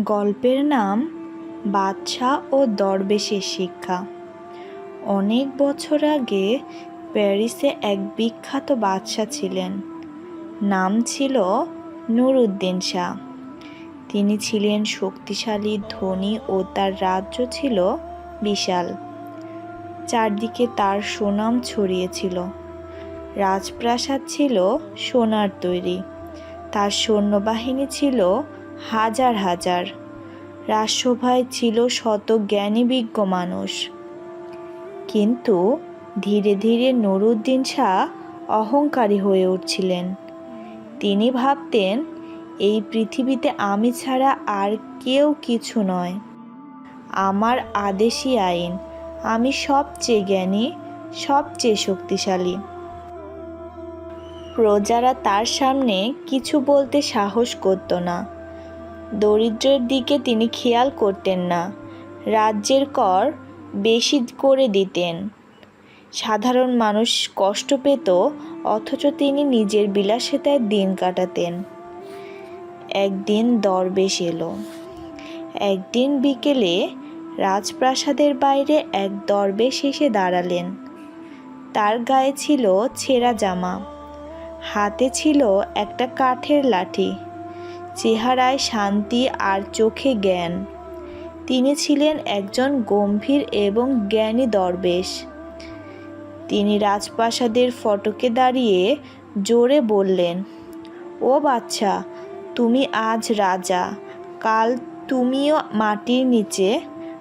গল্পের নাম বাদশা ও দরবেশের শিক্ষা। অনেক বছর আগে প্যারিসে এক বিখ্যাত বাদশা ছিলেন। নাম ছিল নুরউদ্দিন শাহ। তিনি ছিলেন শক্তিশালী, ধনী ও তার রাজ্য ছিল বিশাল। চারদিকে তার সুনাম ছড়িয়েছিল। রাজপ্রাসাদ ছিল সোনার তৈরি। তার সৈন্যবাহিনী ছিল হাজার হাজার। রাজসভায় ছিল শত জ্ঞানী বিজ্ঞ মানুষ। কিন্তু ধীরে ধীরে নুরউদ্দিন শাহ অহংকারী হয়ে উঠছিলেন। তিনি ভাবতেন, এই পৃথিবীতে আমি ছাড়া আর কেউ কিছু নয়। আমার আদেশই আইন। আমি সবচেয়ে জ্ঞানী, সবচেয়ে শক্তিশালী। প্রজারা তার সামনে কিছু বলতে সাহস করত না। দরিদ্রের দিকে তিনি খেয়াল করতেন না। রাজ্যের কর বেশি করে দিতেন। সাধারণ মানুষ কষ্ট পেত, অথচ তিনি নিজের বিলাসিতায় দিন কাটাতেন। একদিন দরবেশ এলো। একদিন বিকেলে রাজপ্রাসাদের বাইরে এক দরবেশ এসে দাঁড়ালেন। তার গায়ে ছিল ছেঁড়া জামা, হাতে ছিল একটা কাঠের লাঠি, চেহারায় শান্তি আর চোখে জ্ঞান। তিনি ছিলেন একজন গম্ভীর এবং জ্ঞানী দরবেশ। তিনি রাজপ্রাসাদের ফটকে দাঁড়িয়ে জোরে বললেন, ও বাদশা, তুমি আজ রাজা, কাল তুমিও মাটির নিচে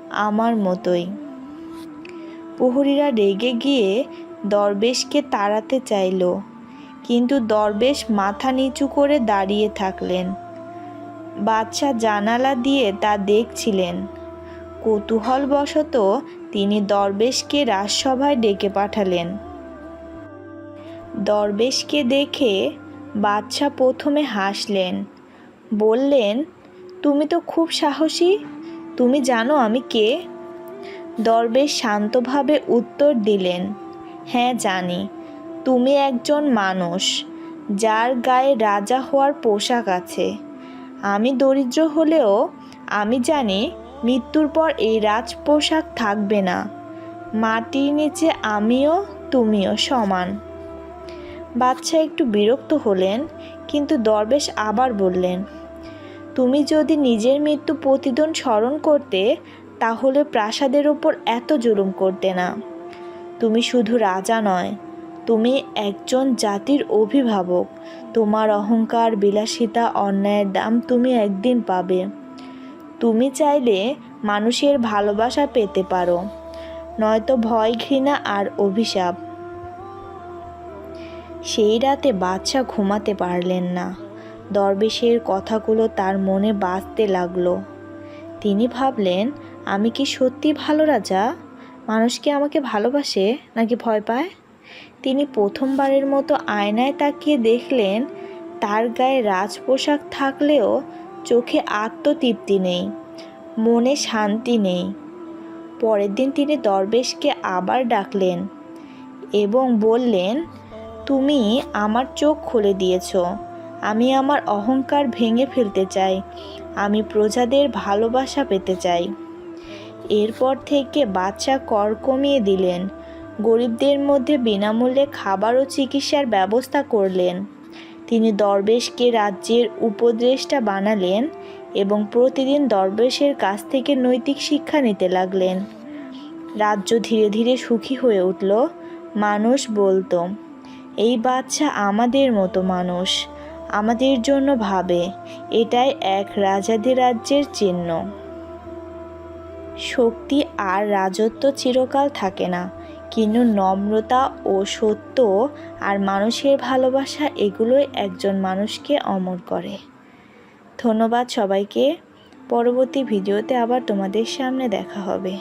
আমার মতোই। প্রহরীরা রেগে গিয়ে দরবেশকে তাড়াতে চাইল, কিন্তু দরবেশ মাথা নিচু করে দাঁড়িয়ে থাকলেন। বাদশা জানালা দিয়ে তা দেখছিলেন। কৌতূহলবশত তিনি দরবেশকে রাজসভায় ডেকে পাঠালেন। দরবেশকে দেখে বাদশা প্রথমে হাসলেন। বললেন, তুমি তো খুব সাহসী। তুমি জানো আমি কে? দরবেশ শান্তভাবে উত্তর দিলেন, হ্যাঁ জানি। তুমি একজন মানুষ, যার গায়ে রাজা হওয়ার পোশাক আছে। আমি দরিদ্র হলেও আমি জানি মৃত্যুর পর এই রাজ পোশাক থাকবে না। মাটির নিচে আমিও তুমিও সমান। বাদশা একটু বিরক্ত হলেন, কিন্তু দরবেশ আবার বললেন, তুমি যদি নিজের মৃত্যু প্রতিদিন স্মরণ করতে, তাহলে প্রাসাদের ওপর এত জুলুম করতে না। তুমি শুধু রাজা নয়, তুমি একজন জাতির অভিভাবক। তোমার অহংকার, বিলাসিতা, অন্যায়ের দাম তুমি একদিন পাবে। তুমি চাইলে মানুষের ভালোবাসা পেতে পারো, নয়তো ভয়, ঘৃণা আর অভিশাপ। সেই রাতে বাদশা ঘুমাতে পারলেন না। দরবেশের কথাগুলো তার মনে বাজতে লাগলো। তিনি ভাবলেন, আমি কি সত্যি ভালো রাজা? মানুষ কি আমাকে ভালোবাসে নাকি ভয় পায়? তিনি প্রথমবারের মতো আয়নায় তাকিয়ে দেখলেন, তার গায়ে রাজপোশাক থাকলেও চোখে আত্মতৃপ্তি নেই, মনে শান্তি নেই। পরের দিন তিনি দরবেশকে আবার ডাকলেন এবং বললেন, তুমি আমার চোখ খুলে দিয়েছ। আমি আমার অহংকার ভেঙে ফেলতে চাই। আমি প্রজাদের ভালোবাসা পেতে চাই। এরপর থেকে বাদশা কর কমিয়ে দিলেন। গরিবদের মধ্যে বিনামূল্যে খাবার ও চিকিৎসার ব্যবস্থা করলেন। তিনি দরবেশকে রাজ্যের উপদেষ্টা বানালেন এবং প্রতিদিন দরবেশের কাছ থেকে নৈতিক শিক্ষা নিতে লাগলেন। রাজ্য ধীরে ধীরে সুখী হয়ে উঠল। মানুষ বলতো, এই বাদশা আমাদের মতো মানুষ, আমাদের জন্য ভাবে। এটাই এক রাজাধিরাজ্যের চিহ্ন। শক্তি আর রাজত্ব চিরকাল থাকে না, কিন্তু নম্রতা ও সত্য আর মানুষের ভালোবাসা, এগুলোই একজন মানুষকে অমর করে। ধন্যবাদ সবাইকে। পরবর্তী ভিডিওতে আবার তোমাদের সামনে দেখা হবে।